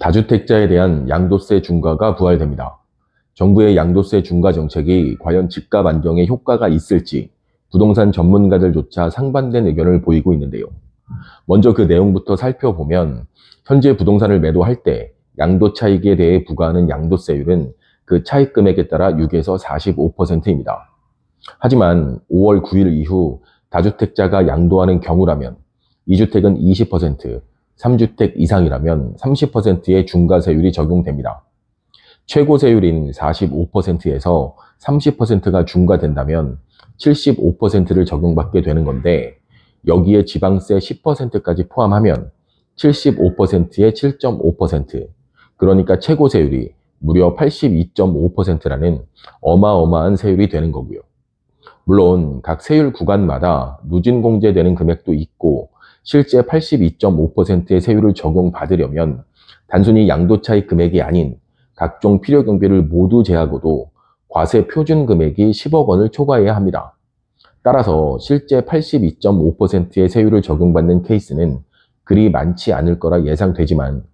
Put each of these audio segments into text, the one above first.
다주택자에 대한 양도세 중과가 부활됩니다. 정부의 양도세 중과 정책이 과연 집값 안정에 효과가 있을지 부동산 전문가들조차 상반된 의견을 보이고 있는데요. 먼저 그 내용부터 살펴보면 현재 부동산을 매도할 때 양도 차익에 대해 부과하는 양도세율은 그 차익 금액에 따라 6에서 45%입니다. 하지만 5월 9일 이후 다주택자가 양도하는 경우라면 2주택은 20%, 3주택 이상이라면 30%의 중과세율이 적용됩니다. 최고 세율인 45%에서 30%가 중과된다면 75%를 적용받게 되는 건데 여기에 지방세 10%까지 포함하면 75%에 7.5%, 그러니까 최고 세율이 무려 82.5%라는 어마어마한 세율이 되는 거고요. 물론 각 세율 구간마다 누진공제되는 금액도 있고 실제 82.5%의 세율을 적용받으려면 단순히 양도차익 금액이 아닌 각종 필요경비를 모두 제하고도 과세 표준 금액이 10억 원을 초과해야 합니다. 따라서 실제 82.5%의 세율을 적용받는 케이스는 그리 많지 않을 거라 예상되지만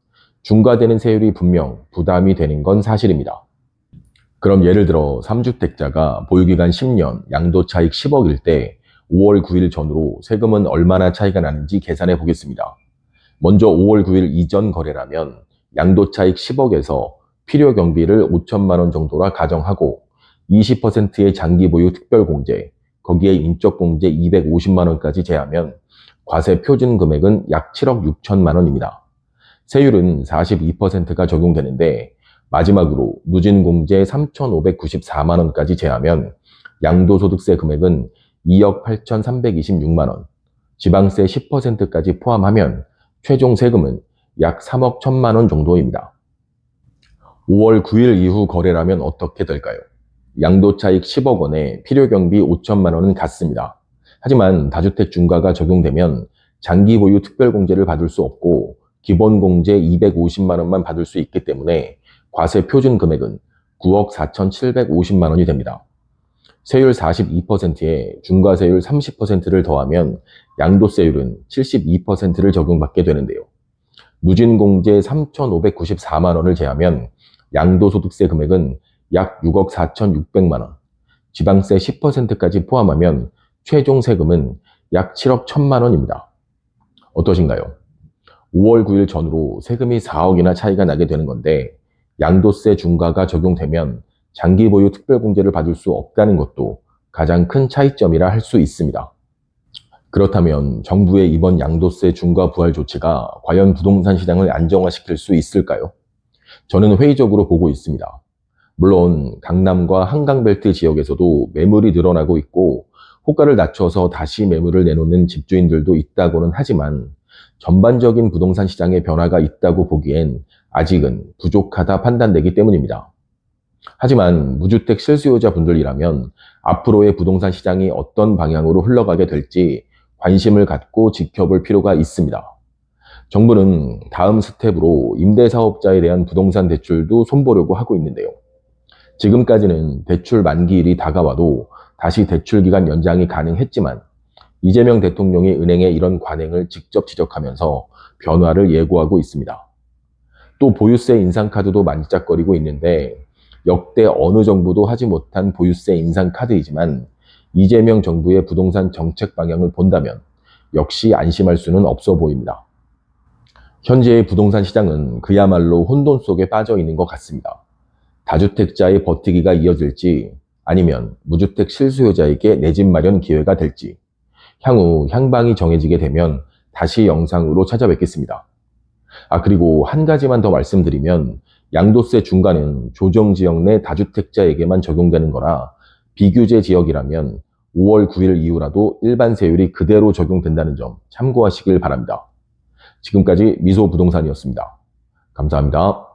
중과되는 세율이 분명 부담이 되는 건 사실입니다. 그럼 예를 들어 3주택자가 보유기간 10년, 양도차익 10억일 때 5월 9일 전후로 세금은 얼마나 차이가 나는지 계산해 보겠습니다. 먼저 5월 9일 이전 거래라면 양도차익 10억에서 필요경비를 5천만 원 정도라 가정하고 20%의 장기 보유 특별공제, 거기에 인적공제 250만 원까지 제하면 과세 표준 금액은 약 7억 6천만 원입니다. 세율은 42%가 적용되는데 마지막으로 누진공제 3,594만 원까지 제하면 양도소득세 금액은 2억 8,326만 원, 지방세 10%까지 포함하면 최종 세금은 약 3억 1천만 원 정도입니다. 5월 9일 이후 거래라면 어떻게 될까요? 양도차익 10억 원에 필요경비 5천만 원은 같습니다. 하지만 다주택 중과가 적용되면 장기 보유 특별공제를 받을 수 없고 기본공제 250만 원만 받을 수 있기 때문에 과세 표준 금액은 9억 4,750만 원이 됩니다. 세율 42%에 중과세율 30%를 더하면 양도세율은 72%를 적용받게 되는데요. 누진공제 3,594만 원을 제하면 양도소득세 금액은 약 6억 4,600만 원, 지방세 10%까지 포함하면 최종 세금은 약 7억 1천만 원입니다. 어떠신가요? 5월 9일 전후로 세금이 4억이나 차이가 나게 되는 건데 양도세 중과가 적용되면 장기 보유 특별공제를 받을 수 없다는 것도 가장 큰 차이점이라 할 수 있습니다. 그렇다면 정부의 이번 양도세 중과 부활 조치가 과연 부동산 시장을 안정화시킬 수 있을까요? 저는 회의적으로 보고 있습니다. 물론 강남과 한강벨트 지역에서도 매물이 늘어나고 있고 호가를 낮춰서 다시 매물을 내놓는 집주인들도 있다고는 하지만 전반적인 부동산 시장의 변화가 있다고 보기엔 아직은 부족하다 판단되기 때문입니다. 하지만 무주택 실수요자 분들이라면 앞으로의 부동산 시장이 어떤 방향으로 흘러가게 될지 관심을 갖고 지켜볼 필요가 있습니다. 정부는 다음 스텝으로 임대사업자에 대한 부동산 대출도 손보려고 하고 있는데요. 지금까지는 대출 만기일이 다가와도 다시 대출 기간 연장이 가능했지만 이재명 대통령이 은행의 이런 관행을 직접 지적하면서 변화를 예고하고 있습니다. 또 보유세 인상 카드도 만지작거리고 있는데 역대 어느 정부도 하지 못한 보유세 인상 카드이지만 이재명 정부의 부동산 정책 방향을 본다면 역시 안심할 수는 없어 보입니다. 현재의 부동산 시장은 그야말로 혼돈 속에 빠져 있는 것 같습니다. 다주택자의 버티기가 이어질지 아니면 무주택 실수요자에게 내 집 마련 기회가 될지 향후 향방이 정해지게 되면 다시 영상으로 찾아뵙겠습니다. 그리고 한 가지만 더 말씀드리면 양도세 중과는 조정지역 내 다주택자에게만 적용되는 거라 비규제 지역이라면 5월 9일 이후라도 일반 세율이 그대로 적용된다는 점 참고하시길 바랍니다. 지금까지 미소부동산이었습니다. 감사합니다.